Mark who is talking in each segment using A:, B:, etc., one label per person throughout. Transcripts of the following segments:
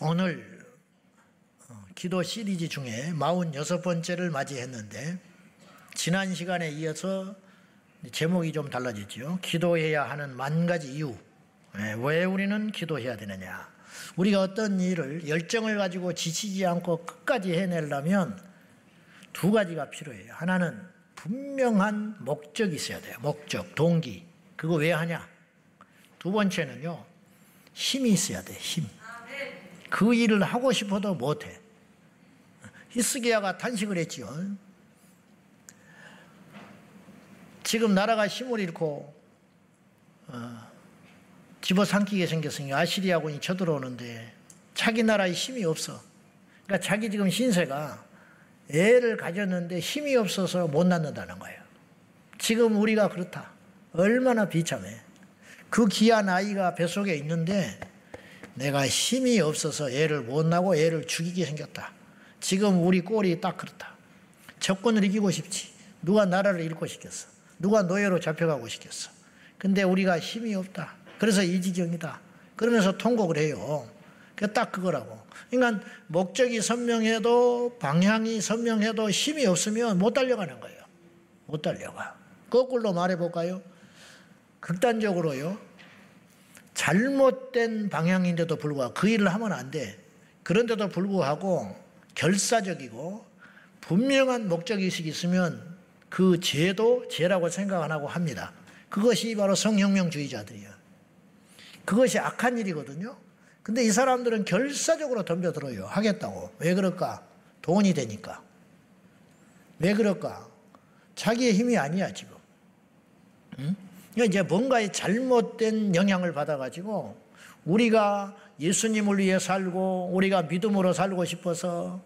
A: 오늘 기도 시리즈 중에 46번째를 맞이했는데 지난 시간에 이어서 제목이 좀 달라졌죠. 기도해야 하는 10,000가지 이유. 왜 우리는 기도해야 되느냐. 우리가 어떤 일을 열정을 가지고 지치지 않고 끝까지 해내려면 두 가지가 필요해요. 하나는 분명한 목적이 있어야 돼요. 목적, 동기. 그거 왜 하냐. 두 번째는요, 힘이 있어야 돼. 힘. 그 일을 하고 싶어도 못해. 히스기야가 탄식을 했지요. 지금 나라가 힘을 잃고 집어삼키게 생겼으니 아시리아군이 쳐들어오는데 자기 나라에 힘이 없어. 그러니까 자기 지금 신세가 애를 가졌는데 힘이 없어서 못 낳는다는 거예요. 지금 우리가 그렇다. 얼마나 비참해. 그 귀한 아이가 뱃속에 있는데 내가 힘이 없어서 애를 못 낳고 애를 죽이게 생겼다. 지금 우리 꼴이 딱 그렇다. 적군을 이기고 싶지. 누가 나라를 잃고 싶겠어. 누가 노예로 잡혀가고 싶겠어. 근데 우리가 힘이 없다. 그래서 이 지경이다. 그러면서 통곡을 해요. 딱 그거라고. 그러니까 목적이 선명해도 방향이 선명해도 힘이 없으면 못 달려가는 거예요. 못 달려가. 거꾸로 말해볼까요? 극단적으로요. 잘못된 방향인데도 불구하고 그 일을 하면 안 돼. 그런데도 불구하고 결사적이고 분명한 목적의식이 있으면 그 죄도 죄라고 생각 안 하고 합니다. 그것이 바로 성혁명주의자들이에요. 그것이 악한 일이거든요. 근데 이 사람들은 결사적으로 덤벼들어요. 하겠다고. 왜 그럴까? 돈이 되니까. 왜 그럴까? 자기의 힘이 아니야 지금. 응? 그러니까 이제 뭔가의 잘못된 영향을 받아가지고 우리가 예수님을 위해 살고 우리가 믿음으로 살고 싶어서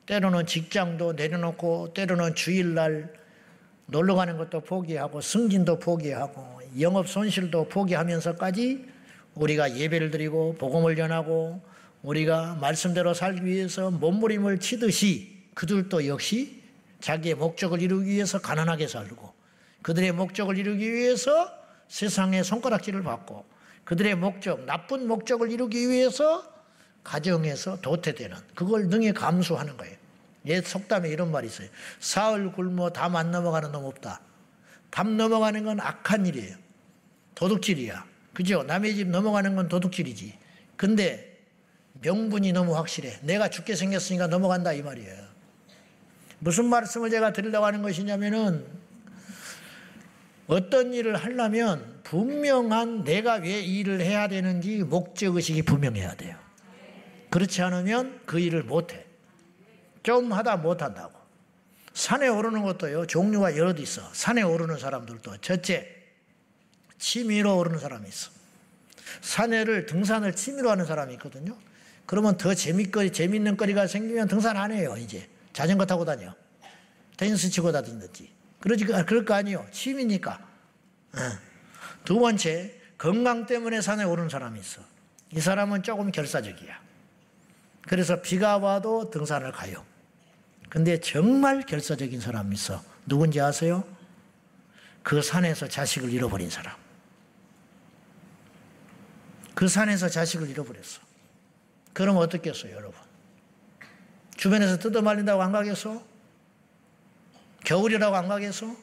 A: 때로는 직장도 내려놓고 때로는 주일날 놀러 가는 것도 포기하고 승진도 포기하고 영업 손실도 포기하면서까지 우리가 예배를 드리고 복음을 전하고 우리가 말씀대로 살기 위해서 몸부림을 치듯이 그들도 역시 자기의 목적을 이루기 위해서 가난하게 살고 그들의 목적을 이루기 위해서 세상에 손가락질을 받고 그들의 목적, 나쁜 목적을 이루기 위해서 가정에서 도태되는 그걸 능히 감수하는 거예요. 옛 속담에 이런 말이 있어요. 사흘 굶어 담 안 넘어가는 놈 없다. 담 넘어가는 건 악한 일이에요. 도둑질이야. 그죠? 남의 집 넘어가는 건 도둑질이지. 근데 명분이 너무 확실해. 내가 죽게 생겼으니까 넘어간다 이 말이에요. 무슨 말씀을 제가 드리려고 하는 것이냐면은 어떤 일을 하려면 분명한 내가 왜 이 일을 해야 되는지 목적의식이 분명해야 돼요. 그렇지 않으면 그 일을 못해. 좀 하다 못한다고. 산에 오르는 것도요, 종류가 여럿 있어. 산에 오르는 사람들도. 첫째, 취미로 오르는 사람이 있어. 산에를, 등산을 취미로 하는 사람이 있거든요. 그러면 더 재밌는 거리가 생기면 등산 안 해요, 이제. 자전거 타고 다녀. 테니스 치고 다니든지. 그럴 거 아니에요. 취미니까. 두 번째, 건강 때문에 산에 오르는 사람이 있어. 이 사람은 조금 결사적이야. 그래서 비가 와도 등산을 가요. 근데 정말 결사적인 사람이 있어. 누군지 아세요? 그 산에서 자식을 잃어버린 사람. 그 산에서 자식을 잃어버렸어. 그럼 어떻겠어요, 여러분? 주변에서 뜯어말린다고 안 가겠어? 겨울이라고 안 가겠어?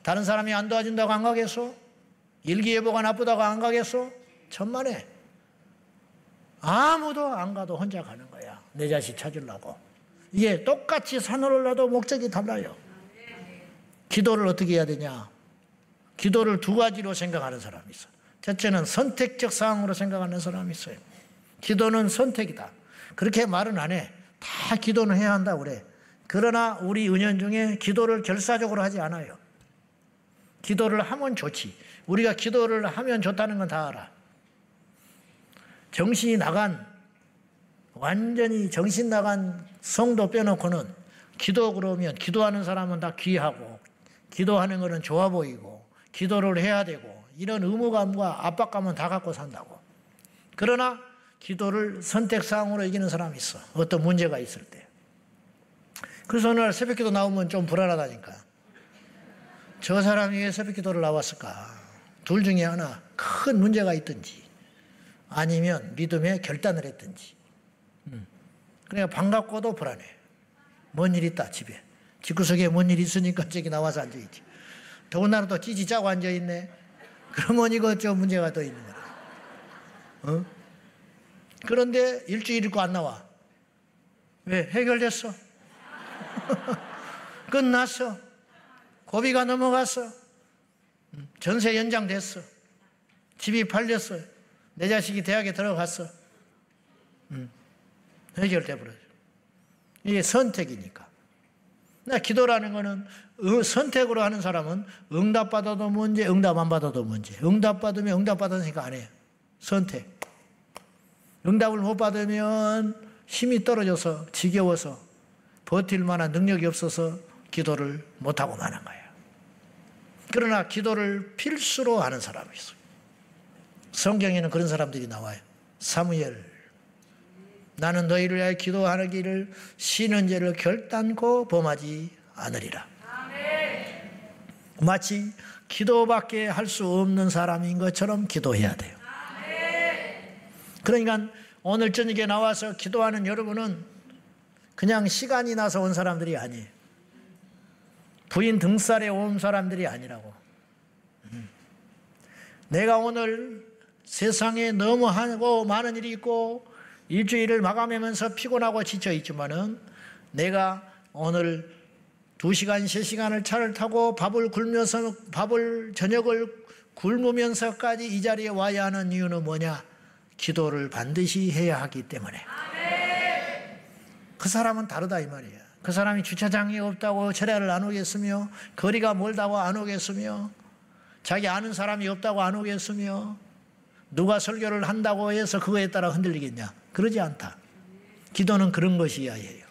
A: 다른 사람이 안 도와준다고 안 가겠어? 일기예보가 나쁘다고 안 가겠어? 천만에. 아무도 안 가도 혼자 가는 거야. 내 자식 찾으려고. 이게 똑같이 산을 올라도 목적이 달라요. 기도를 어떻게 해야 되냐? 기도를 두 가지로 생각하는 사람이 있어. 첫째는 선택적 사항으로 생각하는 사람이 있어요. 기도는 선택이다. 그렇게 말은 안 해. 다 기도는 해야 한다 그래. 그러나 우리 은연중에 기도를 결사적으로 하지 않아요. 기도를 하면 좋지. 우리가 기도를 하면 좋다는 건 다 알아. 정신이 나간, 완전히 정신 나간 성도 빼놓고는 기도 그러면 기도하는 사람은 다 귀하고 기도하는 거는 좋아 보이고 기도를 해야 되고 이런 의무감과 압박감은 다 갖고 산다고. 그러나 기도를 선택사항으로 이기는 사람이 있어. 어떤 문제가 있을 때. 그래서 어느 날 새벽기도 나오면 좀 불안하다니까. 저 사람이 왜 새벽기도를 나왔을까? 둘 중에 하나 큰 문제가 있든지 아니면 믿음에 결단을 했든지 그러니까 반갑고도 불안해. 뭔 일 있다 집에. 집구석에 뭔 일 있으니까 저기 나와서 앉아있지. 더군다나 또 찌지 짜고 앉아있네. 그러면 이거 좀 문제가 더 있는 거야. 그런데 일주일 있고 안 나와. 왜? 해결됐어. 끝났어. 고비가 넘어갔어. 전세 연장됐어. 집이 팔렸어. 내 자식이 대학에 들어갔어. 해결돼 버려요. 이게 선택이니까. 기도라는 거는 선택으로 하는 사람은 응답받아도 문제, 응답 안 받아도 문제. 응답받으면 응답받은 생각 안 해요. 선택. 응답을 못 받으면 힘이 떨어져서 지겨워서 버틸 만한 능력이 없어서 기도를 못하고 마는 거예요. 그러나 기도를 필수로 하는 사람이 있어요. 성경에는 그런 사람들이 나와요. 사무엘. 나는 너희를 위하여 기도하기를 쉬는 죄를 결단코 범하지 않으리라. 마치 기도밖에 할 수 없는 사람인 것처럼 기도해야 돼요. 그러니까 오늘 저녁에 나와서 기도하는 여러분은 그냥 시간이 나서 온 사람들이 아니에요. 부인 등살에 온 사람들이 아니라고. 내가 오늘 세상에 너무 하고 많은 일이 있고 일주일을 마감하면서 피곤하고 지쳐 있지만은 내가 오늘 2시간, 3시간을 차를 타고 저녁을 굶으면서까지 이 자리에 와야 하는 이유는 뭐냐? 기도를 반드시 해야 하기 때문에. 그 사람은 다르다 이 말이에요. 그 사람이 주차장이 없다고 절야를 안 오겠으며, 거리가 멀다고 안 오겠으며, 자기 아는 사람이 없다고 안 오겠으며, 누가 설교를 한다고 해서 그거에 따라 흔들리겠냐? 그러지 않다. 기도는 그런 것이어야 해요.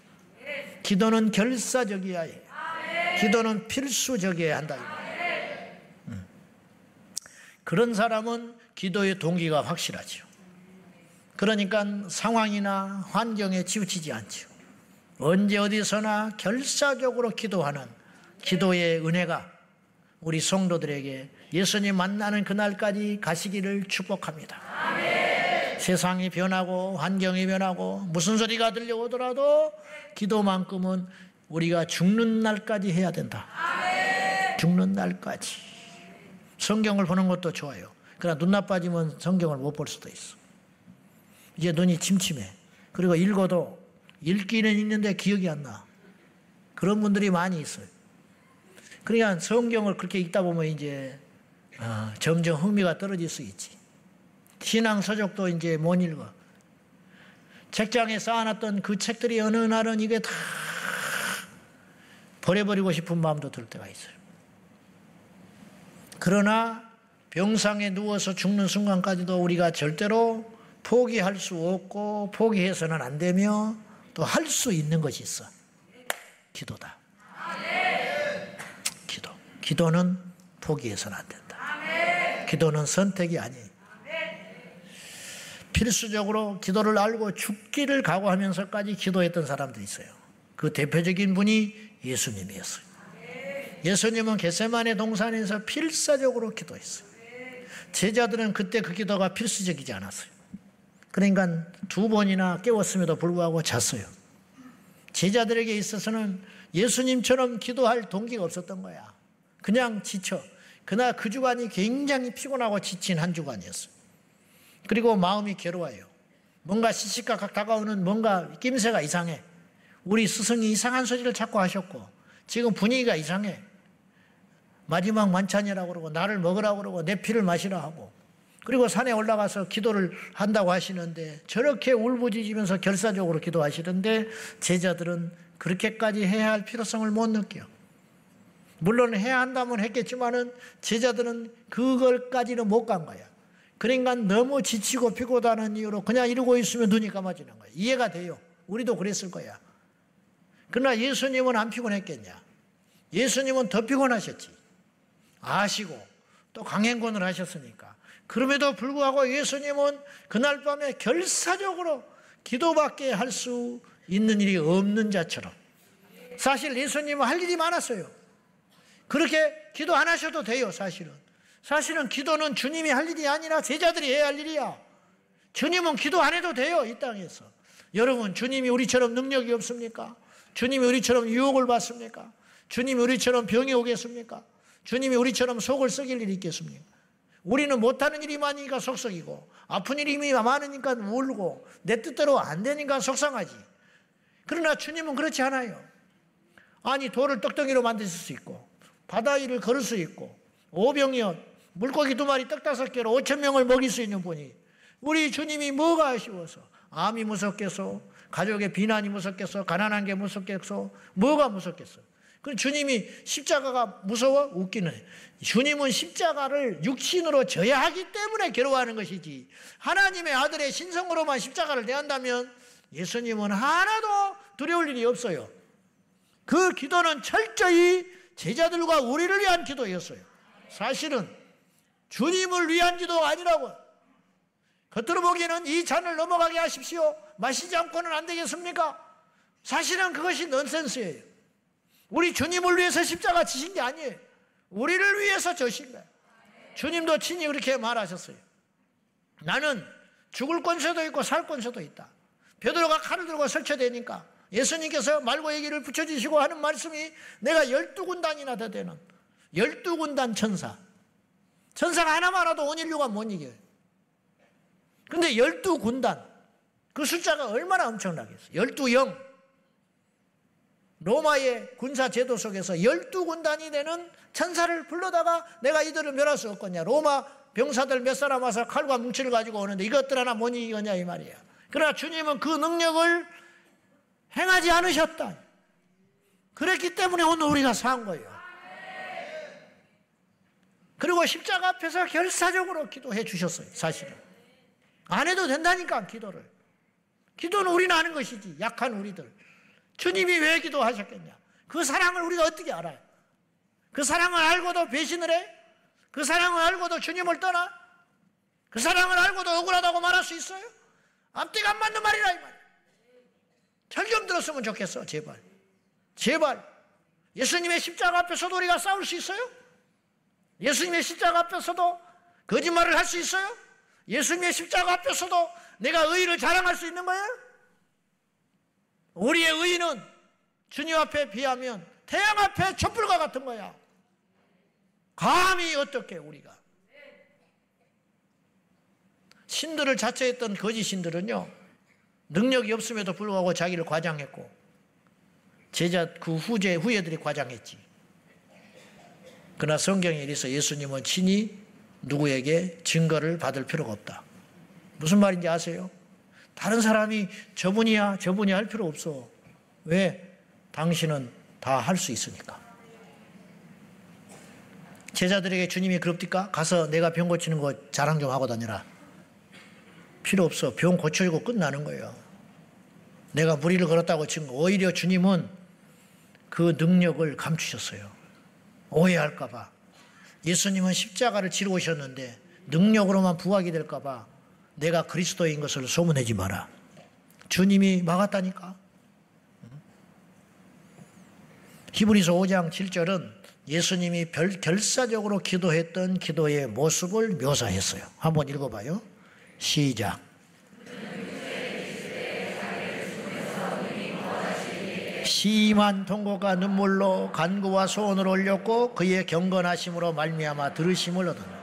A: 기도는 결사적이어야 해요. 기도는 필수적이어야 한다. 그런 사람은 기도의 동기가 확실하죠. 그러니까 상황이나 환경에 치우치지 않죠. 언제 어디서나 결사적으로 기도하는 기도의 은혜가 우리 성도들에게 예수님 만나는 그날까지 가시기를 축복합니다. 아멘. 세상이 변하고 환경이 변하고 무슨 소리가 들려오더라도 기도만큼은 우리가 죽는 날까지 해야 된다. 아멘. 죽는 날까지. 성경을 보는 것도 좋아요. 그러나 눈 나빠지면 성경을 못 볼 수도 있어. 이제 눈이 침침해. 그리고 읽어도 읽기는 읽는데 기억이 안 나. 그런 분들이 많이 있어요. 그러니까 성경을 그렇게 읽다 보면 이제 점점 흥미가 떨어질 수 있지. 신앙 서적도 이제 못 읽어. 책장에 쌓아놨던 그 책들이 어느 날은 이게 다 버려버리고 싶은 마음도 들 때가 있어요. 그러나 병상에 누워서 죽는 순간까지도 우리가 절대로 포기할 수 없고 포기해서는 안 되며 또 할 수 있는 것이 있어. 기도다. 기도는 포기해서는 안 된다. 기도는 선택이 아니에요. 필수적으로 기도를 알고 죽기를 각오하면서까지 기도했던 사람도 있어요. 그 대표적인 분이 예수님이었어요. 예수님은 겟세마네 동산에서 필사적으로 기도했어요. 제자들은 그때 그 기도가 필수적이지 않았어요. 그러니까 2번이나 깨웠음에도 불구하고 잤어요. 제자들에게 있어서는 예수님처럼 기도할 동기가 없었던 거야. 그냥 지쳐. 그날 그 주간이 굉장히 피곤하고 지친 한 주간이었어요. 그리고 마음이 괴로워요. 뭔가 시시각각 다가오는 뭔가 낌새가 이상해. 우리 스승이 이상한 소리를 자꾸 하셨고 지금 분위기가 이상해. 마지막 만찬이라고 그러고 나를 먹으라고 그러고 내 피를 마시라 하고 그리고 산에 올라가서 기도를 한다고 하시는데 저렇게 울부짖으면서 결사적으로 기도하시던데 제자들은 그렇게까지 해야 할 필요성을 못 느껴요. 물론 해야 한다면 했겠지만은 제자들은 그걸까지는 못 간 거야. 그러니까 너무 지치고 피곤하다는 이유로 그냥 이러고 있으면 눈이 감아지는 거야. 이해가 돼요. 우리도 그랬을 거야. 그러나 예수님은 안 피곤했겠냐? 예수님은 더 피곤하셨지. 아시고 또 강행군을 하셨으니까. 그럼에도 불구하고 예수님은 그날 밤에 결사적으로 기도밖에 할 수 있는 일이 없는 자처럼. 사실 예수님은 할 일이 많았어요. 그렇게 기도 안 하셔도 돼요, 사실은. 사실은 기도는 주님이 할 일이 아니라 제자들이 해야 할 일이야. 주님은 기도 안 해도 돼요, 이 땅에서. 여러분, 주님이 우리처럼 능력이 없습니까? 주님이 우리처럼 유혹을 받습니까? 주님이 우리처럼 병이 오겠습니까? 주님이 우리처럼 속을 썩일 일이 있겠습니까? 우리는 못하는 일이 많으니까 속썩이고, 아픈 일이 많으니까 울고, 내 뜻대로 안 되니까 속상하지. 그러나 주님은 그렇지 않아요. 아니, 돌을 떡덩이로 만드실 수 있고, 바다 위를 걸을 수 있고, 오병이어 물고기 2마리 떡 5개로 5,000명을 먹일 수 있는 분이, 우리 주님이 뭐가 아쉬워서? 암이 무섭겠어? 가족의 비난이 무섭겠어? 가난한 게 무섭겠어? 뭐가 무섭겠어? 그 주님이 십자가가 무서워? 웃기는. 주님은 십자가를 육신으로 져야 하기 때문에 괴로워하는 것이지, 하나님의 아들의 신성으로만 십자가를 대한다면 예수님은 하나도 두려울 일이 없어요. 그 기도는 철저히 제자들과 우리를 위한 기도였어요. 사실은 주님을 위한 기도가 아니라고. 겉으로 보기에는 이 잔을 넘어가게 하십시오, 마시지 않고는 안 되겠습니까? 사실은 그것이 넌센스예요. 우리 주님을 위해서 십자가 지신 게 아니에요. 우리를 위해서 저신 거예요. 주님도 친히 그렇게 말하셨어요. 나는 죽을 권세도 있고 살 권세도 있다. 베드로가 칼을 들고 설쳐대니까 예수님께서 말고 얘기를 붙여주시고 하는 말씀이, 내가 12군단이나 더 되는 12군단 천사, 천사가 하나 많아도 온 인류가 못 이겨요. 근데 12군단, 그 숫자가 얼마나 엄청나겠어요. 12영, 로마의 군사 제도 속에서 12군단이 되는 천사를 불러다가 내가 이들을 멸할 수 없겠냐. 로마 병사들 몇 사람 와서 칼과 뭉치를 가지고 오는데 이것들 하나 못 이기겠냐 이 말이야. 그러나 주님은 그 능력을 행하지 않으셨다. 그랬기 때문에 오늘 우리가 산 거예요. 그리고 십자가 앞에서 결사적으로 기도해 주셨어요. 사실은 안 해도 된다니까. 기도는 우리는 아는 것이지, 약한 우리들. 주님이 왜 기도하셨겠냐. 그 사랑을 우리가 어떻게 알아요? 그 사랑을 알고도 배신을 해? 그 사랑을 알고도 주님을 떠나? 그 사랑을 알고도 억울하다고 말할 수 있어요? 앞뒤가 안 맞는 말이라 이 말. 철좀 들었으면 좋겠어. 제발. 예수님의 십자가 앞에서도 우리가 싸울 수 있어요? 예수님의 십자가 앞에서도 거짓말을 할 수 있어요? 예수님의 십자가 앞에서도 내가 의의를 자랑할 수 있는 거예요? 우리의 의의는 주님 앞에 비하면 태양 앞에 촛불과 같은 거야. 감히 어떻게 우리가. 신들을 자처했던 거짓 신들은요, 능력이 없음에도 불구하고 자기를 과장했고, 제자 그 후예들이 과장했지. 그러나 성경에 이래서 예수님은 친히 누구에게 증거를 받을 필요가 없다. 무슨 말인지 아세요? 다른 사람이 저분이야 할 필요 없어. 왜? 당신은 다 할 수 있으니까. 제자들에게 주님이 그럽니까? 가서 내가 병 고치는 거 자랑 좀 하고 다녀라. 필요 없어. 병 고쳐주고 끝나는 거예요. 내가 무리를 걸었다고 친 거. 오히려 주님은 그 능력을 감추셨어요. 오해할까 봐. 예수님은 십자가를 지러 오셨는데 능력으로만 부각이 될까 봐 내가 그리스도인 것을 소문내지 마라. 주님이 막았다니까. 히브리서 5장 7절은 예수님이 결사적으로 기도했던 기도의 모습을 묘사했어요. 한번 읽어봐요. 시작. 심한 통곡과 눈물로 간구와 소원을 올렸고 그의 경건하심으로 말미암아 들으심을 얻었다.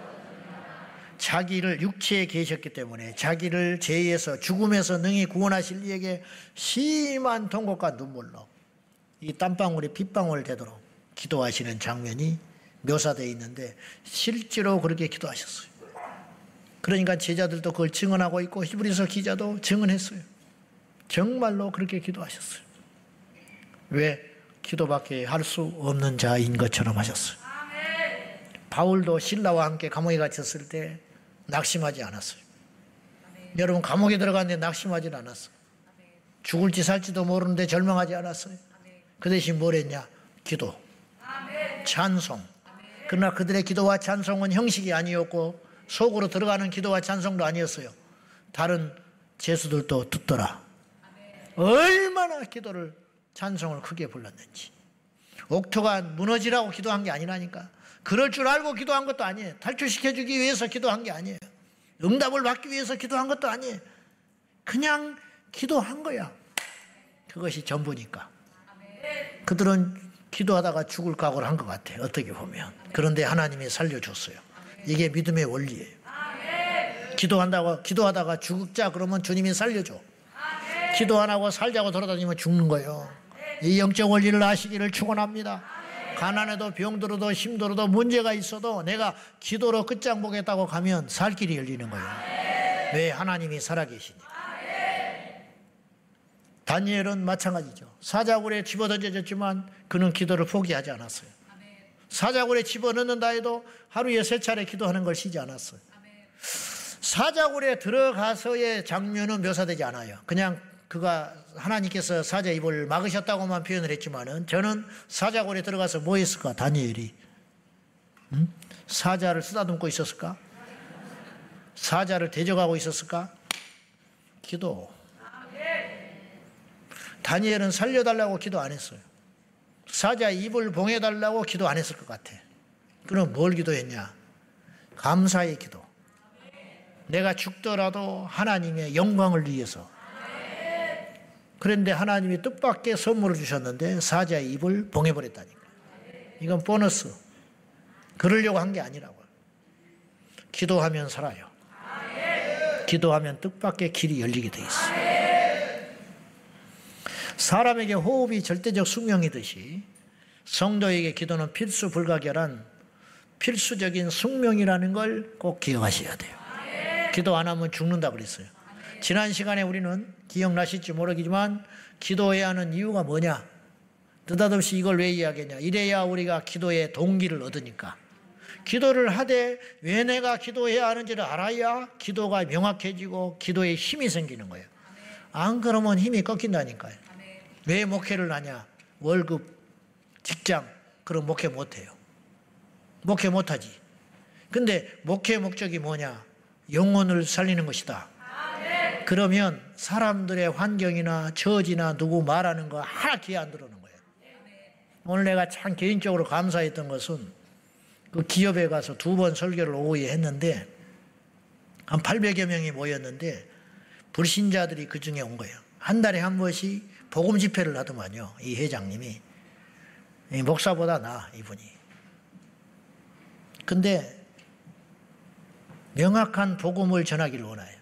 A: 자기를 육체에 계셨기 때문에 자기를 죄에서 죽음에서 능히 구원하실 이에게 심한 통곡과 눈물로 이 땀방울이 핏방울 되도록 기도하시는 장면이 묘사되어 있는데 실제로 그렇게 기도하셨어요. 그러니까 제자들도 그걸 증언하고 있고 히브리서 기자도 증언했어요. 정말로 그렇게 기도하셨어요. 왜? 기도밖에 할 수 없는 자인 것처럼 하셨어요. 바울도 신라와 함께 감옥에 갇혔을 때 낙심하지 않았어요. 여러분, 감옥에 들어갔는데 낙심하지 않았어요. 죽을지 살지도 모르는데 절망하지 않았어요. 그 대신 뭘 했냐? 기도, 찬송. 그러나 그들의 기도와 찬송은 형식이 아니었고 속으로 들어가는 기도와 찬송도 아니었어요. 다른 죄수들도 듣더라. 얼마나 기도를, 찬송을 크게 불렀는지. 옥토가 무너지라고 기도한 게 아니라니까. 그럴 줄 알고 기도한 것도 아니에요. 탈출시켜주기 위해서 기도한 게 아니에요. 응답을 받기 위해서 기도한 것도 아니에요. 그냥 기도한 거야. 그것이 전부니까. 그들은 기도하다가 죽을 각오를 한 것 같아. 어떻게 보면. 그런데 하나님이 살려줬어요. 이게 믿음의 원리예요. 기도하다가 죽자 그러면 주님이 살려줘. 기도 안 하고 살자고 돌아다니면 죽는 거예요. 이 영적 원리를 아시기를 축원합니다. 가난해도 병들어도 힘들어도 문제가 있어도 내가 기도로 끝장 보겠다고 가면 살 길이 열리는 거예요. 왜? 하나님이 살아계시니까. 다니엘은 마찬가지죠. 사자굴에 집어던져졌지만 그는 기도를 포기하지 않았어요. 사자굴에 집어넣는다 해도 하루에 3차례 기도하는 걸 쉬지 않았어요. 사자굴에 들어가서의 장면은 묘사되지 않아요. 그냥 그가 하나님께서 사자 입을 막으셨다고만 표현을 했지만은 저는 사자굴에 들어가서 뭐 했을까? 다니엘이 사자를 쓰다듬고 있었을까? 사자를 대적하고 있었을까? 기도. 다니엘은 살려달라고 기도 안 했어요. 사자 입을 봉해달라고 기도 안 했을 것 같아. 그럼 뭘 기도했냐? 감사의 기도. 내가 죽더라도 하나님의 영광을 위해서. 그런데 하나님이 뜻밖의 선물을 주셨는데 사자의 입을 봉해버렸다니까. 이건 보너스. 그러려고 한 게 아니라고요. 기도하면 살아요. 기도하면 뜻밖의 길이 열리게 돼 있어요. 사람에게 호흡이 절대적 숙명이듯이 성도에게 기도는 필수 불가결한 필수적인 숙명이라는 걸 꼭 기억하셔야 돼요. 기도 안 하면 죽는다 그랬어요. 지난 시간에 우리는 기억나실지 모르겠지만 기도해야 하는 이유가 뭐냐? 느닷없이 이걸 왜 이야기하냐? 이래야 우리가 기도의 동기를 얻으니까. 기도를 하되 왜 내가 기도해야 하는지를 알아야 기도가 명확해지고 기도에 힘이 생기는 거예요. 안 그러면 힘이 꺾인다니까요. 왜 목회를 하냐? 월급, 직장, 그럼 목회 못해요. 목회 못하지. 근데 목회 목적이 뭐냐? 영혼을 살리는 것이다. 그러면 사람들의 환경이나 처지나 누구 말하는 거 하나 귀에 안 들어오는 거예요. 오늘 내가 참 개인적으로 감사했던 것은 그 기업에 가서 2번 설교를 오후에 했는데 한 800여 명이 모였는데 불신자들이 그 중에 온 거예요. 한 달에 한 번씩 복음 집회를 하더만요. 이 회장님이. 이 목사보다 나아 이분이. 근데 명확한 복음을 전하기를 원해요.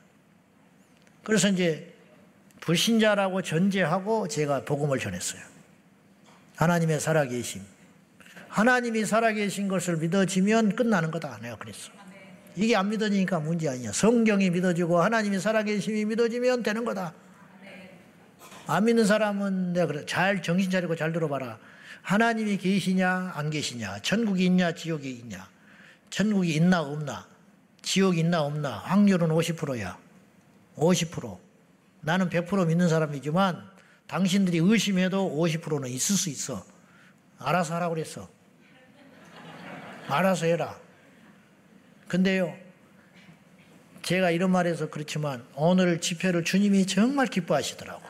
A: 그래서 이제 불신자라고 전제하고 제가 복음을 전했어요. 하나님의 살아계심. 하나님이 살아계신 것을 믿어지면 끝나는 거다. 내가 그랬어. 이게 안 믿어지니까 문제 아니야. 성경이 믿어지고 하나님이 살아계심이 믿어지면 되는 거다. 안 믿는 사람은 내가 그래. 잘 정신 차리고 잘 들어봐라. 하나님이 계시냐 안 계시냐. 천국이 있냐 지옥이 있냐. 천국이 있나 없나. 지옥이 있나 없나. 확률은 50%야. 50%. 나는 100% 믿는 사람이지만 당신들이 의심해도 50%는 있을 수 있어. 알아서 하라고 그랬어. 알아서 해라. 근데요, 제가 이런 말해서 그렇지만 오늘 집회를 주님이 정말 기뻐하시더라고.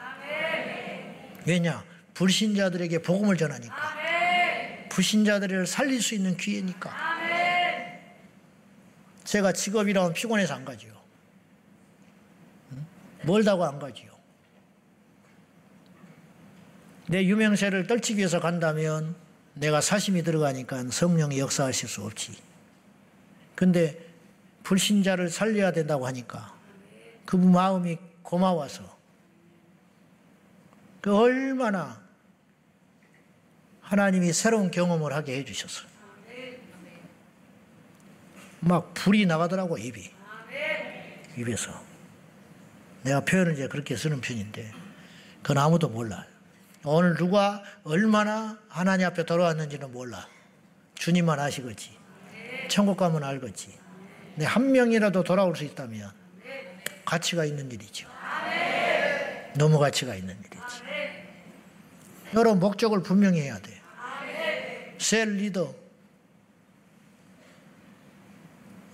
A: 왜냐? 불신자들에게 복음을 전하니까. 불신자들을 살릴 수 있는 기회니까. 제가 직업이라면 피곤해서 안 가지요. 멀다고 안 가지요. 내 유명세를 떨치기 위해서 간다면 내가 사심이 들어가니까 성령이 역사하실 수 없지. 근데 불신자를 살려야 된다고 하니까 그 마음이 고마워서 그 얼마나 하나님이 새로운 경험을 하게 해주셨어요. 막 불이 나가더라고 입에서. 내가 표현을 이제 그렇게 쓰는 편인데 그건 아무도 몰라요. 오늘 누가 얼마나 하나님 앞에 돌아왔는지는 몰라. 주님만 아시겠지. 천국 가면 알겠지. 근데 한 명이라도 돌아올 수 있다면 가치가 있는 일이죠. 너무 가치가 있는 일이지. 여러분 목적을 분명히 해야 돼. 셀 리더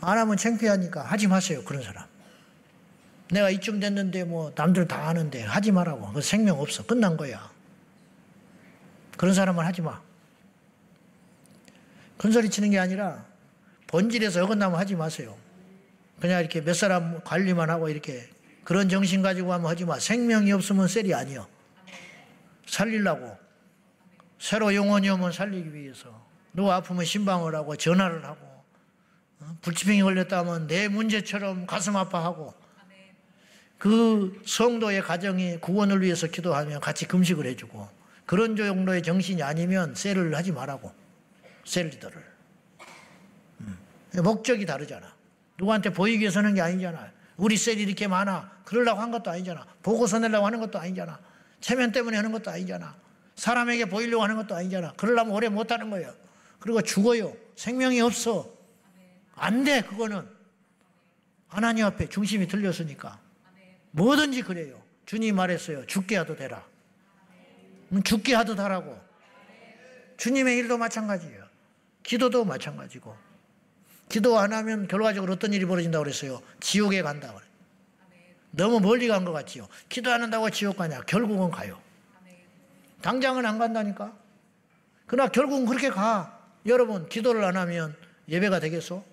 A: 안 하면 창피하니까 하지 마세요. 그런 사람. 내가 이쯤 됐는데 뭐 남들 다 하는데 하지 말라고. 그 생명 없어. 끝난 거야. 그런 사람은 하지 마. 큰소리 치는 게 아니라 본질에서 어긋나면 하지 마세요. 그냥 이렇게 몇 사람 관리만 하고 이렇게 그런 정신 가지고 하면 하지 마. 생명이 없으면 셀이 아니여. 살리려고. 새로 영혼이 오면 살리기 위해서. 누가 아프면 신방을 하고 전화를 하고 불치병이 걸렸다면 내 문제처럼 가슴 아파하고 그 성도의 가정이 구원을 위해서 기도하면 같이 금식을 해주고 그런 정도의 정신이 아니면 셀을 하지 말라고. 셀 리더를. 목적이 다르잖아. 누구한테 보이기 위해서 하는 게 아니잖아. 우리 셀이 이렇게 많아. 그러려고 한 것도 아니잖아. 보고서 내려고 하는 것도 아니잖아. 체면 때문에 하는 것도 아니잖아. 사람에게 보이려고 하는 것도 아니잖아. 그러려면 오래 못하는 거예요. 그리고 죽어요. 생명이 없어. 안 돼. 그거는 하나님 앞에 중심이 틀렸으니까. 뭐든지 그래요. 주님 말했어요. 죽게 하도 되라. 죽게 하도 하라고. 주님의 일도 마찬가지예요. 기도도 마찬가지고. 기도 안 하면 결과적으로 어떤 일이 벌어진다고 그랬어요? 지옥에 간다고 그래요. 너무 멀리 간 것 같지요. 기도 안 한다고 지옥 가냐? 결국은 가요. 당장은 안 간다니까. 그러나 결국은 그렇게 가. 여러분 기도를 안 하면 예배가 되겠어?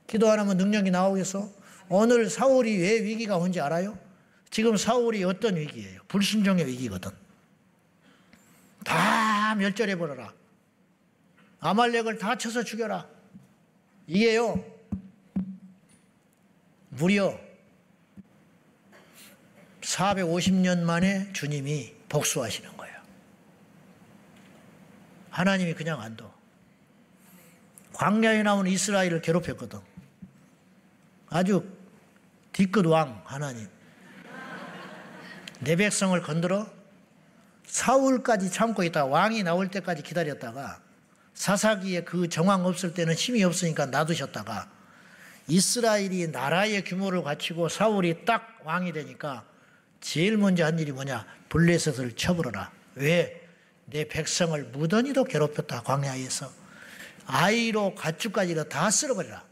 A: 기도 안 하면 능력이 나오겠어? 오늘 사울이 왜 위기가 온지 알아요? 지금 사울이 어떤 위기예요? 불순종의 위기거든. 다 멸절해버려라. 아말렉을 다 쳐서 죽여라. 이게요, 무려 450년 만에 주님이 복수하시는 거예요. 하나님이 그냥 안 둬. 광야에 나온 이스라엘을 괴롭혔거든. 아주 뒤끝 왕 하나님. 내 백성을 건드려 사울까지 참고 있다가 왕이 나올 때까지 기다렸다가 사사기에 그 정황 없을 때는 힘이 없으니까 놔두셨다가 이스라엘이 나라의 규모를 갖추고 사울이 딱 왕이 되니까 제일 먼저 한 일이 뭐냐? 블레셋을 쳐버려라. 왜? 내 백성을 무던히도 괴롭혔다. 광야에서. 아이로 가축까지도 다 쓸어버려라.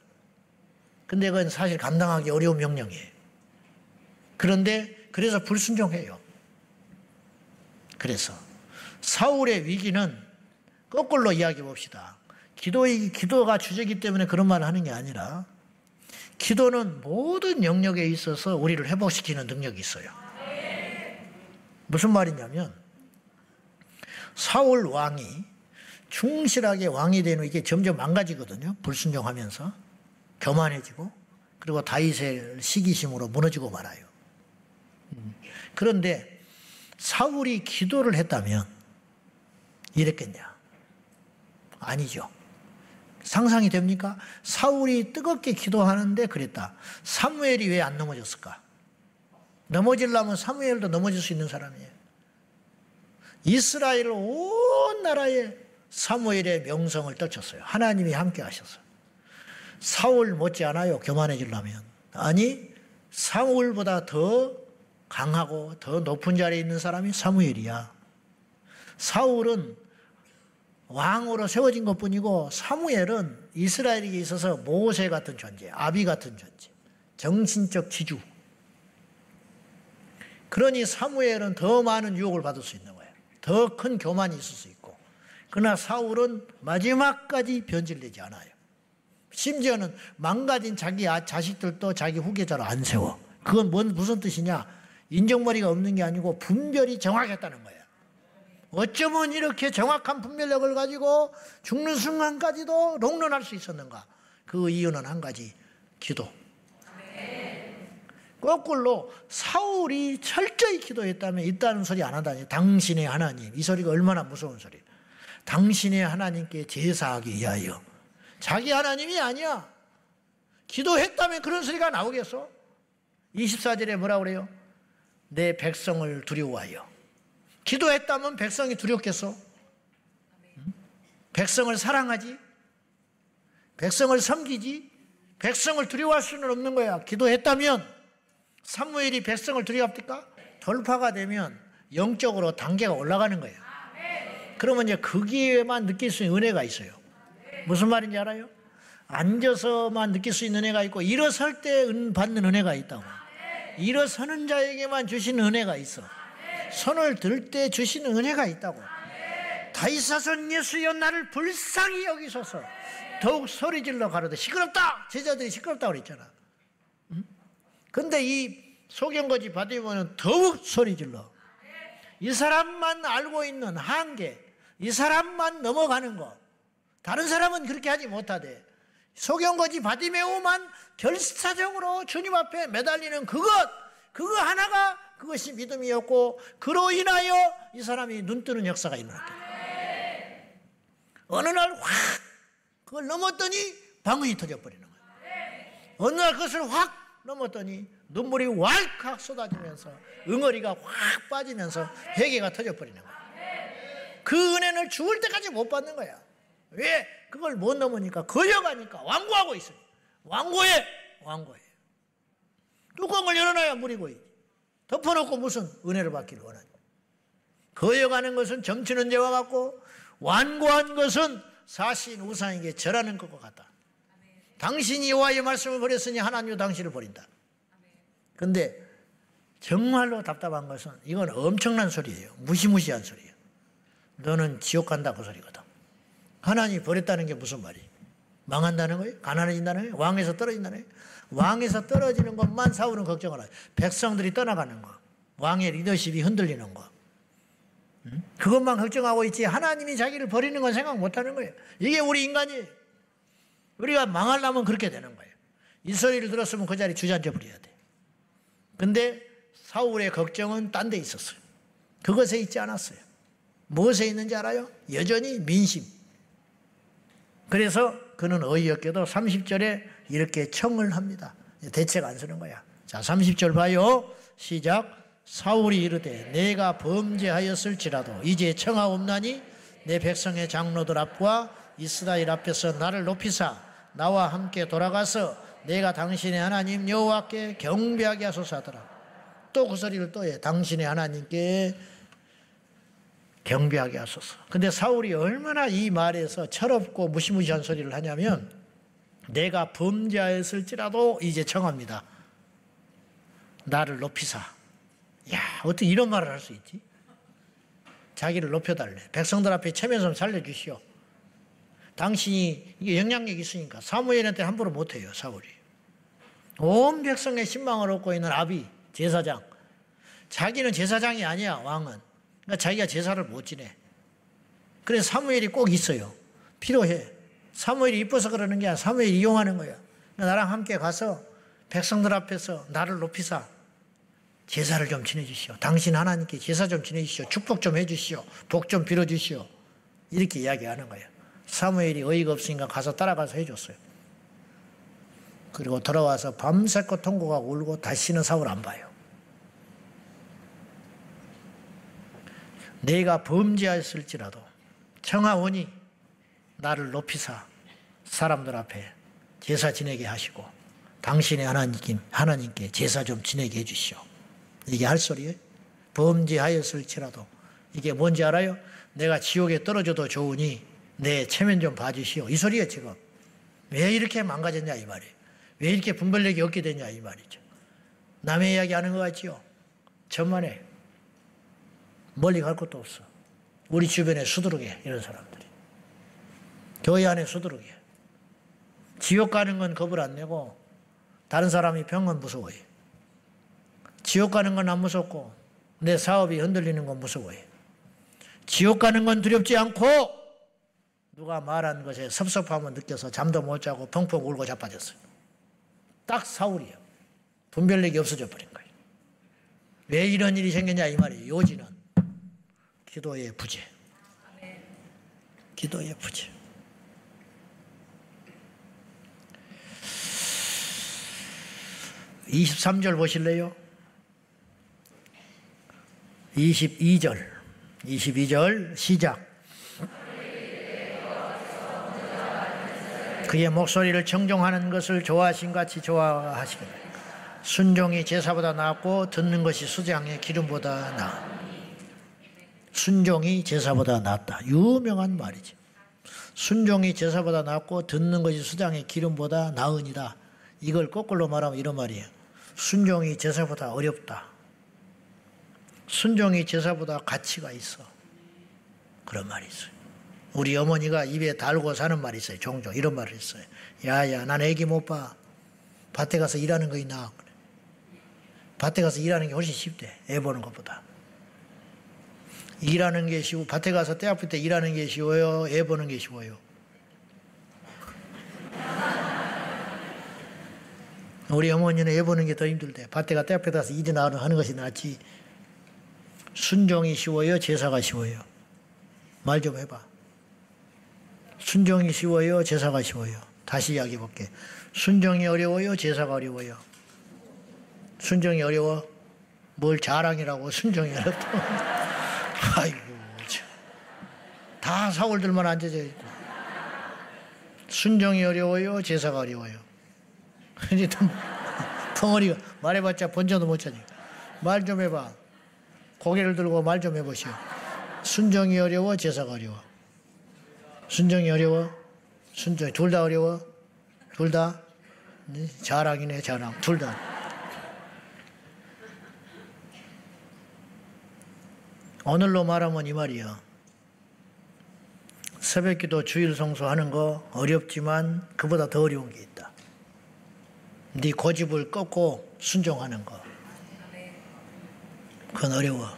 A: 근데 그건 사실 감당하기 어려운 명령이에요. 그런데 그래서 불순종해요. 그래서 사울의 위기는 거꾸로 이야기해 봅시다. 기도가 주제이기 때문에 그런 말을 하는 게 아니라 기도는 모든 영역에 있어서 우리를 회복시키는 능력이 있어요. 무슨 말이냐면 사울 왕이 충실하게 왕이 되는 이게 점점 망가지거든요. 불순종하면서 교만해지고 그리고 다윗의 시기심으로 무너지고 말아요. 그런데 사울이 기도를 했다면 이랬겠냐? 아니죠. 상상이 됩니까? 사울이 뜨겁게 기도하는데 그랬다. 사무엘이 왜 안 넘어졌을까? 넘어지려면 사무엘도 넘어질 수 있는 사람이에요. 이스라엘 온 나라에 사무엘의 명성을 떨쳤어요. 하나님이 함께 하셨어요. 사울 못지않아요. 교만해지려면. 아니 사울보다 더 강하고 더 높은 자리에 있는 사람이 사무엘이야. 사울은 왕으로 세워진 것뿐이고 사무엘은 이스라엘에게 있어서 모세 같은 존재, 아비 같은 존재, 정신적 지주. 그러니 사무엘은 더 많은 유혹을 받을 수 있는 거예요. 더 큰 교만이 있을 수 있고. 그러나 사울은 마지막까지 변질되지 않아요. 심지어는 망가진 자기 자식들도 자기 후계자로 안 세워. 그건 무슨 뜻이냐? 인정머리가 없는 게 아니고 분별이 정확했다는 거예요. 어쩌면 이렇게 정확한 분별력을 가지고 죽는 순간까지도 롱런할 수 있었는가? 그 이유는 한 가지, 기도. 거꾸로 사울이 철저히 기도했다면 있다는 소리 안 한다니. 당신의 하나님. 이 소리가 얼마나 무서운 소리예요. 당신의 하나님께 제사하기 위하여. 자기 하나님이 아니야. 기도했다면 그런 소리가 나오겠어? 24절에 뭐라고 그래요? 내 백성을 두려워하여. 기도했다면 백성이 두렵겠어? 백성을 사랑하지? 백성을 섬기지? 백성을 두려워할 수는 없는 거야. 기도했다면 사무엘이 백성을 두려워합니까? 돌파가 되면 영적으로 단계가 올라가는 거예요. 그러면 이제 거기에만 느낄 수 있는 은혜가 있어요. 무슨 말인지 알아요? 앉아서만 느낄 수 있는 은혜가 있고 일어설 때 받는 은혜가 있다고. 일어서는 자에게만 주시는 은혜가 있어. 손을 들 때 주시는 은혜가 있다고. 다윗사손 예수여 나를 불쌍히 여기소서. 더욱 소리질러 가로되 시끄럽다. 제자들이 시끄럽다고 그랬잖아. 근데 이 소경거지 받으면 더욱 소리 질러. 이 사람만 알고 있는 한계, 이 사람만 넘어가는 거, 다른 사람은 그렇게 하지 못하대. 소경거지 바디메오만 결사적으로 주님 앞에 매달리는 그거 하나가 그것이 믿음이었고, 그로 인하여 이 사람이 눈 뜨는 역사가 일어났다. 어느 날 확 그걸 넘었더니 방언이 터져버리는 거예요. 어느 날 그것을 확 넘었더니 눈물이 왈칵 쏟아지면서 응어리가 확 빠지면서 회개가 터져버리는 거예요. 그 은혜는 죽을 때까지 못 받는 거야. 왜? 그걸 못 넘으니까, 거여가니까, 완고하고 있어요. 완고해. 뚜껑을 열어놔야 물이 고이지. 덮어놓고 무슨 은혜를 받기를 원하냐. 거여가는 것은 점치는 죄와 같고, 완고한 것은 사신 우상에게 절하는 것과 같다. 당신이 여호와의 말씀을 버렸으니 하나님도 당신을 버린다. 그런데 정말로 답답한 것은 이건 엄청난 소리예요. 무시무시한 소리예요. 너는 지옥 간다 그 소리거든. 하나님이 버렸다는 게 무슨 말이에요? 망한다는 거예요? 가난해진다는 거예요? 왕에서 떨어진다는 거예요? 왕에서 떨어지는 것만 사울은 걱정을 하죠. 백성들이 떠나가는 거, 왕의 리더십이 흔들리는 거, 그것만 걱정하고 있지 하나님이 자기를 버리는 건 생각 못하는 거예요. 이게 우리 인간이에요. 우리가 망하려면 그렇게 되는 거예요. 이 소리를 들었으면 그 자리 주저앉아 버려야 돼. 근데 사울의 걱정은 딴 데 있었어요. 그것에 있지 않았어요. 무엇에 있는지 알아요? 여전히 민심. 그래서 그는 어이없게도 30절에 이렇게 청을 합니다. 대책 안 쓰는 거야. 자, 30절 봐요. 시작. 사울이 이르되 내가 범죄하였을지라도 이제 청하옵나니 내 백성의 장로들 앞과 이스라엘 앞에서 나를 높이사 나와 함께 돌아가서 내가 당신의 하나님 여호와께 경배하게 하소서 하더라. 또 그 소리를 또 해. 당신의 하나님께 경배하게 하소서. 근데 사울이 얼마나 이 말에서 철없고 무시무시한 소리를 하냐면, 내가 범죄하였을지라도 이제 청합니다. 나를 높이사. 야, 어떻게 이런 말을 할 수 있지? 자기를 높여달래. 백성들 앞에 체면 좀 살려주시오. 당신이 이게 영향력이 있으니까 사무엘한테 함부로 못해요. 사울이. 온 백성의 신망을 얻고 있는 아비 제사장. 자기는 제사장이 아니야. 왕은. 그러니까 자기가 제사를 못 지내. 그래서 사무엘이 꼭 있어요. 필요해. 사무엘이 이뻐서 그러는 게 아니라 사무엘이 이용하는 거야. 그러니까 나랑 함께 가서 백성들 앞에서 나를 높이사 제사를 좀 지내주시오. 당신 하나님께 제사 좀 지내주시오. 축복 좀 해주시오. 복 좀 빌어주시오. 이렇게 이야기하는 거예요. 사무엘이 어이가 없으니까 가서 따라가서 해줬어요. 그리고 돌아와서 밤새껏 통곡하고 울고 다시는 사울 안 봐요. 내가 범죄하였을지라도 청하오니 나를 높이사 사람들 앞에 제사 지내게 하시고 당신의 하나님께 제사 좀 지내게 해주시오. 이게 할 소리예요. 범죄하였을지라도. 이게 뭔지 알아요? 내가 지옥에 떨어져도 좋으니 내 체면 좀 봐주시오. 이 소리예요 지금. 왜 이렇게 망가졌냐 이 말이에요. 왜 이렇게 분별력이 없게 됐냐 이 말이죠. 남의 이야기 하는 것 같지요. 천만에 멀리 갈 것도 없어. 우리 주변에 수두룩해 이런 사람들이. 교회 안에 수두룩해. 지옥 가는 건 겁을 안 내고 다른 사람이 병은 무서워해. 지옥 가는 건 안 무섭고 내 사업이 흔들리는 건 무서워해. 지옥 가는 건 두렵지 않고 누가 말한 것에 섭섭함을 느껴서 잠도 못 자고 펑펑 울고 자빠졌어요. 딱 사울이에요. 분별력이 없어져 버린 거예요. 왜 이런 일이 생겼냐 이 말이에요. 요지는 기도의 부재. 기도의 부재. (23절) 보실래요? 22절 시작. 그의 목소리를 청종하는 것을 좋아하신 같이 좋아하시겠다. 순종이 제사보다 낫고 듣는 것이 수장의 기름보다 나아. 순종이 제사보다 낫다. 유명한 말이지. 순종이 제사보다 낫고 듣는 것이 수장의 기름보다 나으니라. 이걸 거꾸로 말하면 이런 말이에요. 순종이 제사보다 어렵다. 순종이 제사보다 가치가 있어. 그런 말이 있어요. 우리 어머니가 입에 달고 사는 말이 있어요. 종종 이런 말을 했어요. 야야, 난 애기 못 봐. 밭에 가서 일하는 거 있나? 밭에 가서 일하는 게 훨씬 쉽대. 애 보는 것보다. 일하는 게 쉬워. 밭에 가서 때 아플 때 일하는 게 쉬워요? 애 보는 게 쉬워요? 우리 어머니는 애 보는 게 더 힘들대. 밭에 가서 때 앞에 가서 일이나 하는 것이 낫지. 순종이 쉬워요? 제사가 쉬워요? 말 좀 해봐. 순종이 쉬워요? 제사가 쉬워요? 다시 이야기해 볼게. 순종이 어려워요? 제사가 어려워요? 순종이 어려워? 뭘 자랑이라고 순종이 어렵다. 아이고, 참. 다 사골들만 앉아져 있고. 순종이 어려워요? 제사가 어려워요? 이제 덩어리가 말해봤자 본전도 못 찾으니까. 말 좀 해봐. 고개를 들고 말 좀 해보시오. 순종이 어려워? 제사가 어려워? 순종이 어려워? 순종이 둘 다 어려워? 둘 다? 네? 자랑이네, 자랑. 둘 다. 오늘로 말하면 이 말이야. 새벽기도 주일 성수하는 거 어렵지만 그보다 더 어려운 게 있다. 네 고집을 꺾고 순종하는 거. 그건 어려워.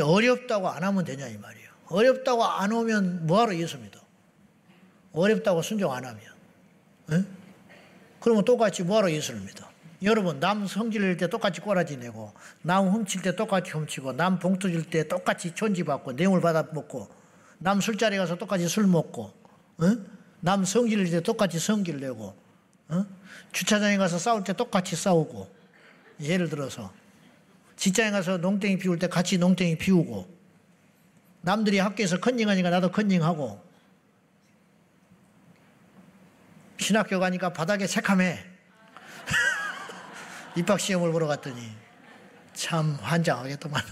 A: 어렵다고 안 하면 되냐 이 말이에요. 어렵다고 안 오면 뭐하러 예수 믿어? 어렵다고 순종 안 하면. 에? 그러면 똑같이 뭐하러 예수를 믿어? 여러분, 남 성질낼 때 똑같이 꼬라지 내고, 남 훔칠 때 똑같이 훔치고, 남 봉투 줄 때 똑같이 촌지받고, 뇌물 받아 먹고, 남 술자리 가서 똑같이 술 먹고, 남 성질낼 때 똑같이 성질 내고, 주차장에 가서 싸울 때 똑같이 싸우고, 예를 들어서 직장에 가서 농땡이 피울 때 같이 농땡이 피우고, 남들이 학교에서 컨닝하니까 나도 컨닝하고, 신학교 가니까 바닥에 새카매. 입학시험을 보러 갔더니 참 환장하겠더만.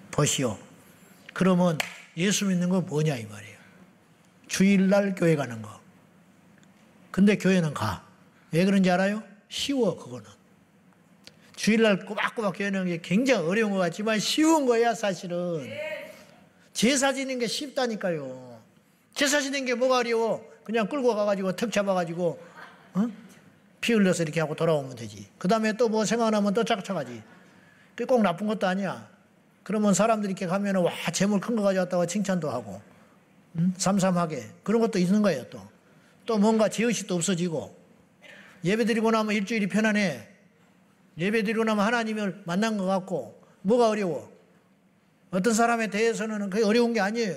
A: 보시오. 그러면 예수 믿는 거 뭐냐 이 말이에요. 주일날 교회 가는 거. 근데 교회는 가. 왜 그런지 알아요? 쉬워 그거는. 주일날 꼬박꼬박 교회 가는 게 굉장히 어려운 것 같지만 쉬운 거야 사실은. 제사 지는 게 쉽다니까요. 제사 지는 게 뭐가 어려워. 그냥 끌고 가가지고 턱 잡아가지고 피 흘려서 이렇게 하고 돌아오면 되지. 그 다음에 또 뭐 생각나면 또 짝짝하지. 그게 꼭 나쁜 것도 아니야. 그러면 사람들이 이렇게 가면은 와 재물 큰 거 가져왔다고 칭찬도 하고 삼삼하게 그런 것도 있는 거예요. 또 뭔가 죄의식도 없어지고 예배 드리고 나면 일주일이 편안해. 예배 드리고 나면 하나님을 만난 것 같고 뭐가 어려워. 어떤 사람에 대해서는 그게 어려운 게 아니에요.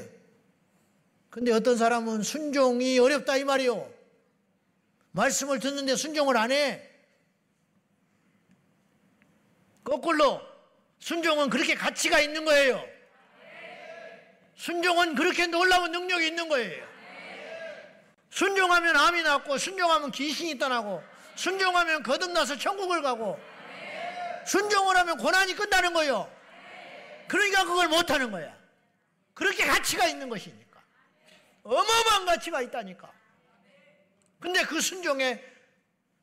A: 근데 어떤 사람은 순종이 어렵다 이 말이요. 말씀을 듣는데 순종을 안 해. 거꾸로 순종은 그렇게 가치가 있는 거예요. 순종은 그렇게 놀라운 능력이 있는 거예요. 순종하면 암이 낫고 순종하면 귀신이 떠나고 순종하면 거듭나서 천국을 가고 순종을 하면 고난이 끝나는 거예요. 그러니까 그걸 못하는 거야. 그렇게 가치가 있는 것이니까. 어마어마한 가치가 있다니까. 근데 그 순종의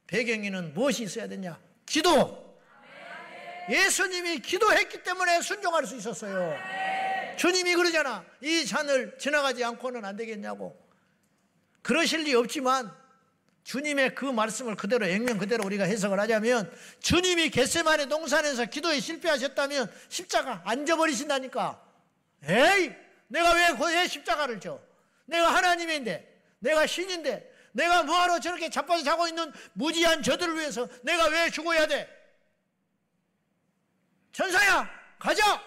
A: 배경에는 무엇이 있어야 되냐? 기도. 예수님이 기도했기 때문에 순종할 수 있었어요. 주님이 그러잖아. 이 잔을 지나가지 않고는 안 되겠냐고. 그러실 리 없지만 주님의 그 말씀을 그대로 액면 그대로 우리가 해석을 하자면 주님이 겟세마네 동산에서 기도에 실패하셨다면 십자가 안 져버리신다니까. 에이 내가 왜 십자가를 져? 내가 하나님인데 내가 신인데 내가 뭐하러 저렇게 자빠져 자고 있는 무지한 저들을 위해서 내가 왜 죽어야 돼? 천사야 가자.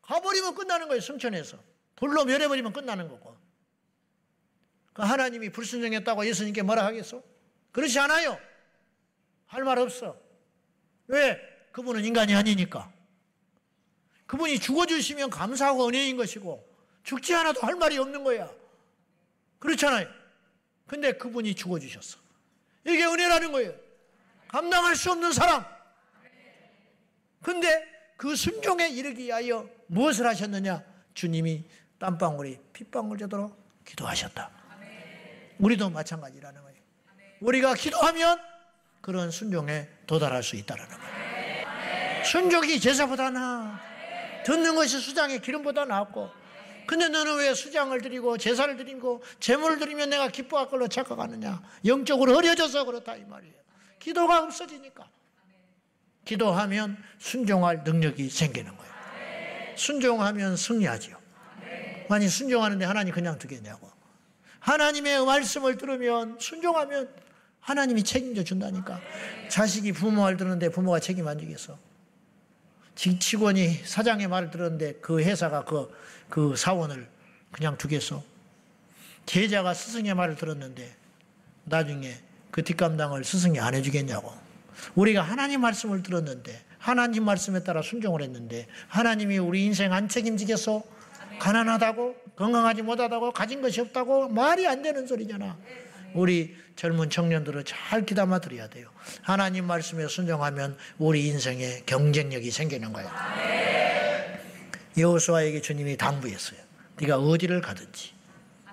A: 가버리면 끝나는 거예요. 승천해서 불로 멸해버리면 끝나는 거고. 그 하나님이 불순종했다고 예수님께 뭐라 하겠어? 그렇지 않아요. 할 말 없어. 왜? 그분은 인간이 아니니까. 그분이 죽어주시면 감사하고 은혜인 것이고 죽지 않아도 할 말이 없는 거야. 그렇잖아요. 근데 그분이 죽어주셨어. 이게 은혜라는 거예요. 감당할 수 없는 사랑. 근데 그 순종에 이르기 위하여 무엇을 하셨느냐? 주님이 땀방울이 핏방울 되도록 기도하셨다. 우리도 마찬가지라는 거예요. 우리가 기도하면 그런 순종에 도달할 수 있다는 거예요. 순종이 제사보다 나아. 듣는 것이 수장의 기름보다 낫고. 근데 너는 왜 수장을 드리고 제사를 드리고 제물을 드리면 내가 기뻐할 걸로 착각하느냐? 영적으로 흐려져서 그렇다 이 말이에요. 기도가 없어지니까. 기도하면 순종할 능력이 생기는 거예요. 순종하면 승리하지요. 만약 순종하는데 하나님 그냥 두겠냐고. 하나님의 말씀을 들으면 순종하면 하나님이 책임져 준다니까. 자식이 부모 말 듣는데 부모가 책임 안 지겠어. 직원이 사장의 말을 들었는데 그 회사가 그 사원을 그냥 두겠어. 제자가 스승의 말을 들었는데 나중에 그 뒷감당을 스승이 안 해주겠냐고. 우리가 하나님 말씀을 들었는데 하나님 말씀에 따라 순종을 했는데 하나님이 우리 인생 안 책임지겠어? 가난하다고? 건강하지 못하다고? 가진 것이 없다고? 말이 안 되는 소리잖아. 우리 젊은 청년들은 잘 귀담아 들어야 돼요. 하나님 말씀에 순종하면 우리 인생에 경쟁력이 생기는 거예요. 여호수아에게 주님이 당부했어요. 네가 어디를 가든지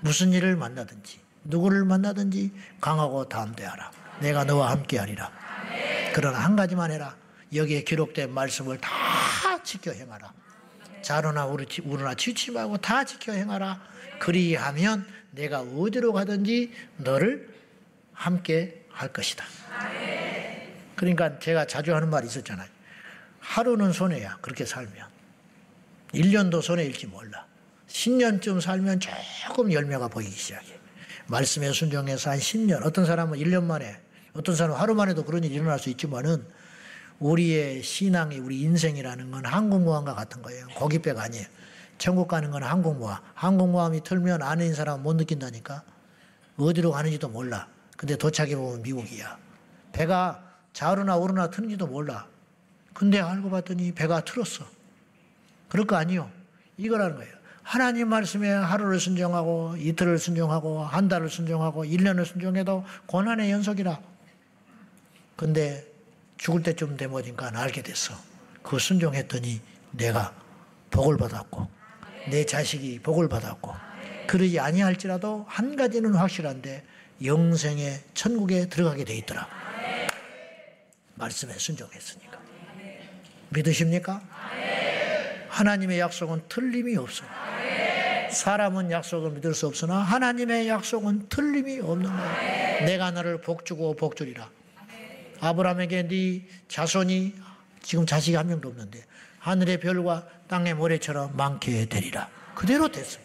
A: 무슨 일을 만나든지 누구를 만나든지 강하고 담대하라. 내가 너와 함께하리라. 그러나 한 가지만 해라. 여기에 기록된 말씀을 다 지켜 행하라. 자로나 우르나 치우치 말고 다 지켜 행하라. 그리하면 내가 어디로 가든지 너를 함께 할 것이다. 그러니까 제가 자주 하는 말이 있었잖아요. 하루는 손해야. 그렇게 살면. 1년도 손해일지 몰라. 10년쯤 살면 조금 열매가 보이기 시작해. 말씀에 순종해서 한 10년, 어떤 사람은 1년 만에, 어떤 사람은 하루 만에도 그런 일이 일어날 수 있지만은 우리의 신앙이, 우리 인생이라는 건 항공모함과 같은 거예요. 고깃배가 아니에요. 천국 가는 건 항공모함. 항공모함이 틀면 안에 있는 사람은 못 느낀다니까. 어디로 가는지도 몰라. 근데 도착해 보면 미국이야. 배가 좌우나 우르나 트는지도 몰라. 근데 알고 봤더니 배가 틀었어. 그럴 거 아니요. 이거라는 거예요. 하나님 말씀에 하루를 순종하고 이틀을 순종하고 한 달을 순종하고 1년을 순종해도 고난의 연속이라. 근데 죽을 때쯤 되니까 알게 됐어. 그 순종했더니 내가 복을 받았고 내 자식이 복을 받았고 그러지 아니할지라도 한 가지는 확실한데 영생의 천국에 들어가게 돼 있더라. 말씀에 순종했으니까. 믿으십니까? 하나님의 약속은 틀림이 없어요. 사람은 약속을 믿을 수 없으나 하나님의 약속은 틀림이 없는 거예요. 내가 너를 복주고 복주리라. 아브라함에게 네 자손이 지금 자식이 한 명도 없는데 하늘의 별과 땅의 모래처럼 많게 되리라. 그대로 됐어요.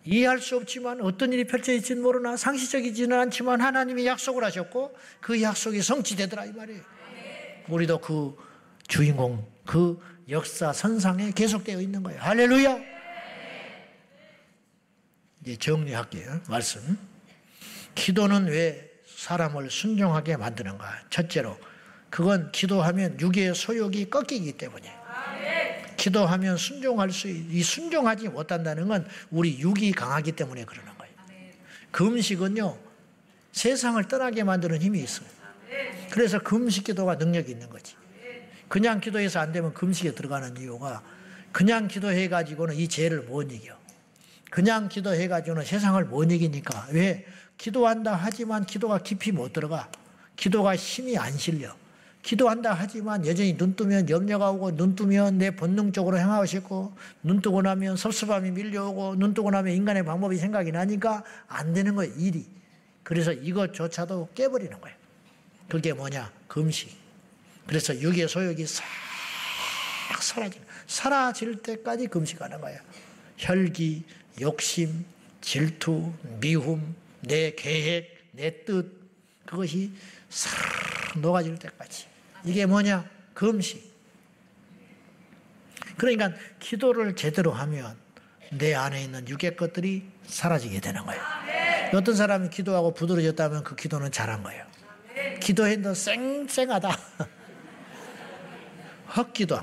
A: 이해할 수 없지만 어떤 일이 펼쳐질지는 모르나 상시적이지는 않지만 하나님이 약속을 하셨고 그 약속이 성취되더라 이 말이에요. 우리도 그 주인공, 그 역사 선상에 계속되어 있는 거예요. 할렐루야. 이제 정리할게요. 말씀. 기도는 왜 사람을 순종하게 만드는가? 첫째로 그건 기도하면 육의 소욕이 꺾이기 때문이에요. 기도하면 이 순종하지 못한다는 건 우리 육이 강하기 때문에 그러는 거예요. 금식은요 세상을 떠나게 만드는 힘이 있어요. 그래서 금식 기도가 능력이 있는 거지. 그냥 기도해서 안 되면 금식에 들어가는 이유가 그냥 기도해가지고는 이 죄를 못 이겨. 그냥 기도해가지고는 세상을 못 이기니까. 왜? 기도한다 하지만 기도가 깊이 못 들어가. 기도가 힘이 안 실려. 기도한다 하지만 여전히 눈 뜨면 염려가 오고 눈 뜨면 내 본능적으로 행하고 싶고 눈 뜨고 나면 섭섭함이 밀려오고 눈 뜨고 나면 인간의 방법이 생각이 나니까 안 되는 거예요. 일이. 그래서 이것조차도 깨버리는 거예요. 그게 뭐냐? 금식. 그래서 육의 소욕이 싹 사라질 때까지 금식하는 거예요. 혈기, 욕심, 질투, 미움, 내 계획, 내 뜻 그것이 싹 녹아질 때까지. 이게 뭐냐? 금식. 그러니까 기도를 제대로 하면 내 안에 있는 육의 것들이 사라지게 되는 거예요. 어떤 사람이 기도하고 부드러졌다면 그 기도는 잘한 거예요. 기도했는데 쌩쌩하다. 헛기도.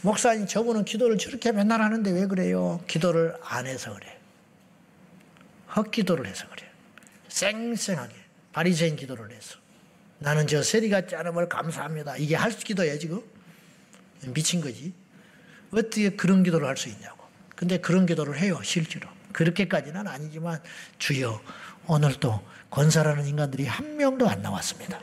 A: 목사님 저분은 기도를 저렇게 맨날 하는데 왜 그래요? 기도를 안 해서 그래요. 헛기도를 해서 그래요. 쌩쌩하게 바리새인 기도를 해서 나는 저 세리 같지 않음을 감사합니다. 이게 할 수 기도예요 지금? 미친 거지. 어떻게 그런 기도를 할 수 있냐고. 근데 그런 기도를 해요 실제로. 그렇게까지는 아니지만 주여 오늘도 권사라는 인간들이 한 명도 안 나왔습니다.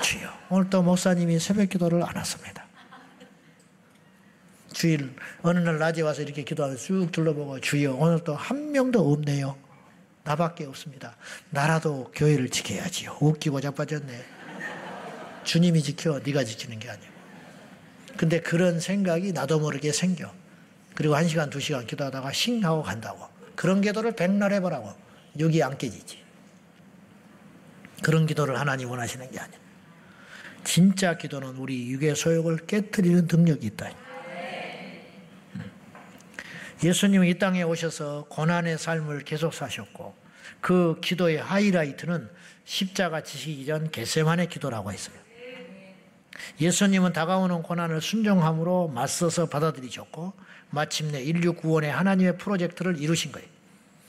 A: 주여 오늘도 목사님이 새벽 기도를 안 했습니다. 주일 어느 날 낮에 와서 이렇게 기도하면서 쭉 둘러보고 주여 오늘도 한 명도 없네요. 나밖에 없습니다. 나라도 교회를 지켜야지요. 웃기고 자빠졌네. 주님이 지켜, 네가 지키는 게 아니고. 근데 그런 생각이 나도 모르게 생겨. 그리고 1시간, 2시간 기도하다가 싱 하고 간다고. 그런 기도를 백날 해보라고. 여기 안 깨지지. 그런 기도를 하나님 원하시는 게 아니야. 진짜 기도는 우리 육의 소욕을 깨트리는 능력이 있다. 예수님은 이 땅에 오셔서 고난의 삶을 계속 사셨고 그 기도의 하이라이트는 십자가 지시기 전 겟세마네 기도라고 했어요. 예수님은 다가오는 고난을 순종함으로 맞서서 받아들이셨고 마침내 인류 구원의 하나님의 프로젝트를 이루신 거예요.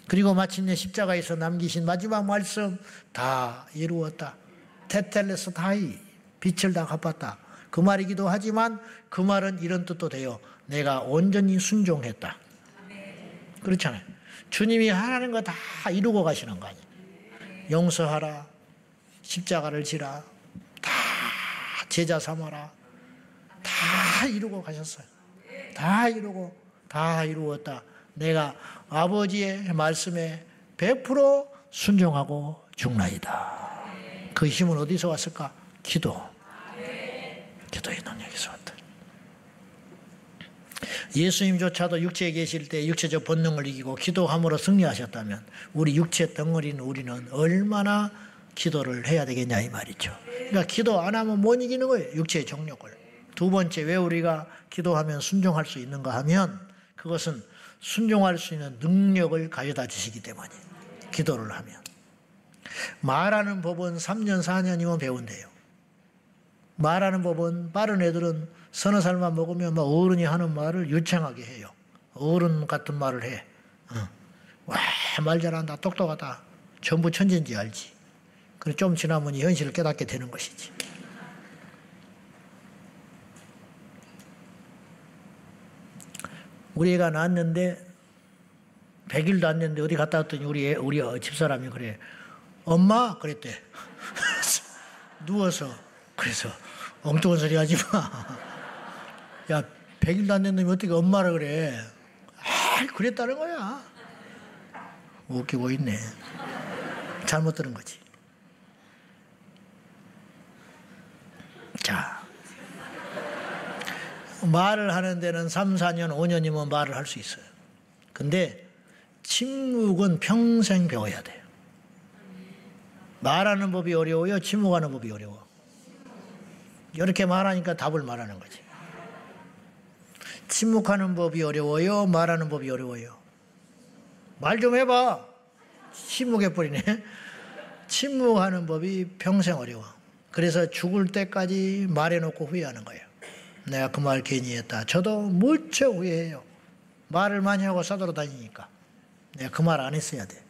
A: 그리고 마침내 십자가에서 남기신 마지막 말씀, 다 이루었다. 테텔레스 다이, 빛을 다 갚았다. 그 말이기도 하지만 그 말은 이런 뜻도 돼요. 내가 온전히 순종했다. 그렇잖아요. 주님이 하라는 거 다 이루고 가시는 거 아니에요. 용서하라, 십자가를 지라, 다 제자 삼아라, 다 이루고 가셨어요. 다 이루고 다 이루었다. 내가 아버지의 말씀에 100% 순종하고 죽나이다. 그 힘은 어디서 왔을까? 기도의 능력에서 왔다. 예수님조차도 육체에 계실 때 육체적 본능을 이기고 기도함으로 승리하셨다면 우리 육체 덩어리는 우리는 얼마나 기도를 해야 되겠냐 이 말이죠. 그러니까 기도 안 하면 못 이기는 거예요. 육체의 정욕을. 두 번째, 왜 우리가 기도하면 순종할 수 있는가 하면 그것은 순종할 수 있는 능력을 가져다 주시기 때문이에요. 기도를 하면. 말하는 법은 3년 4년이면 배운대요. 말하는 법은 빠른 애들은 서너 살만 먹으면 막 어른이 하는 말을 유창하게 해요. 어른 같은 말을 해. 와, 말 잘한다, 똑똑하다. 전부 천재인지 알지. 그래 좀 지나면 현실을 깨닫게 되는 것이지. 우리 애가 낳았는데 100일도 안 됐는데 어디 갔다 왔더니 우리 집사람이 그래. 엄마 그랬대. 누워서. 그래서 엉뚱한 소리 하지 마. 야 100일도 안 됐는데 어떻게 엄마라 그래. 아 그랬다는 거야. 웃기고 있네. 잘못 들은 거지. 자, 말을 하는 데는 3, 4년, 5년이면 말을 할 수 있어요. 근데 침묵은 평생 배워야 돼요. 말하는 법이 어려워요? 침묵하는 법이 어려워? 이렇게 말하니까 답을 말하는 거지. 침묵하는 법이 어려워요? 말하는 법이 어려워요? 말 좀 해봐. 침묵해버리네. 침묵하는 법이 평생 어려워. 그래서 죽을 때까지 말해놓고 후회하는 거예요. 내가 그 말 괜히 했다. 저도 무척 후회해요. 말을 많이 하고 싸돌아다니니까. 내가 그 말 안 했어야 돼.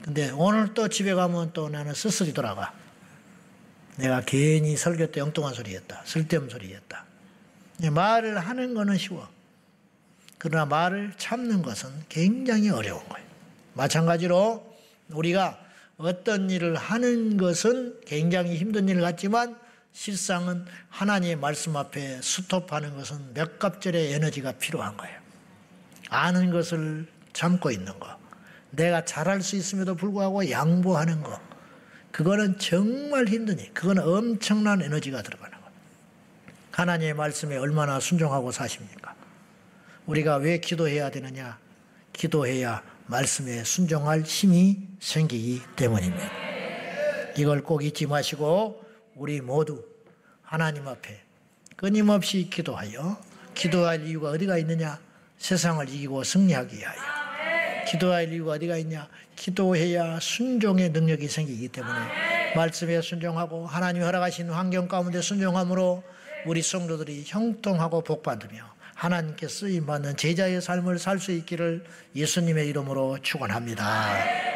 A: 근데 오늘 또 집에 가면 또 나는 쓸쓸히 돌아가. 내가 괜히 설교 때 엉뚱한 소리 했다. 쓸데없는 소리 했다. 말을 하는 거는 쉬워. 그러나 말을 참는 것은 굉장히 어려운 거예요. 마찬가지로 우리가 어떤 일을 하는 것은 굉장히 힘든 일 같지만 실상은 하나님의 말씀 앞에 스톱하는 것은 몇 갑절의 에너지가 필요한 거예요. 아는 것을 참고 있는 거. 내가 잘할 수 있음에도 불구하고 양보하는 거. 그거는 정말 힘든 일. 그거는 엄청난 에너지가 들어가는 거예요. 하나님의 말씀에 얼마나 순종하고 사십니까? 우리가 왜 기도해야 되느냐? 기도해야 말씀에 순종할 힘이 생기기 때문입니다. 이걸 꼭 잊지 마시고 우리 모두 하나님 앞에 끊임없이 기도하여 기도할 이유가 어디가 있느냐? 세상을 이기고 승리하기 위하여. 기도할 이유가 어디가 있냐? 기도해야 순종의 능력이 생기기 때문에 말씀에 순종하고 하나님이 허락하신 환경 가운데 순종함으로 우리 성도들이 형통하고 복받으며 하나님께 쓰임받는 제자의 삶을 살 수 있기를 예수님의 이름으로 축원합니다.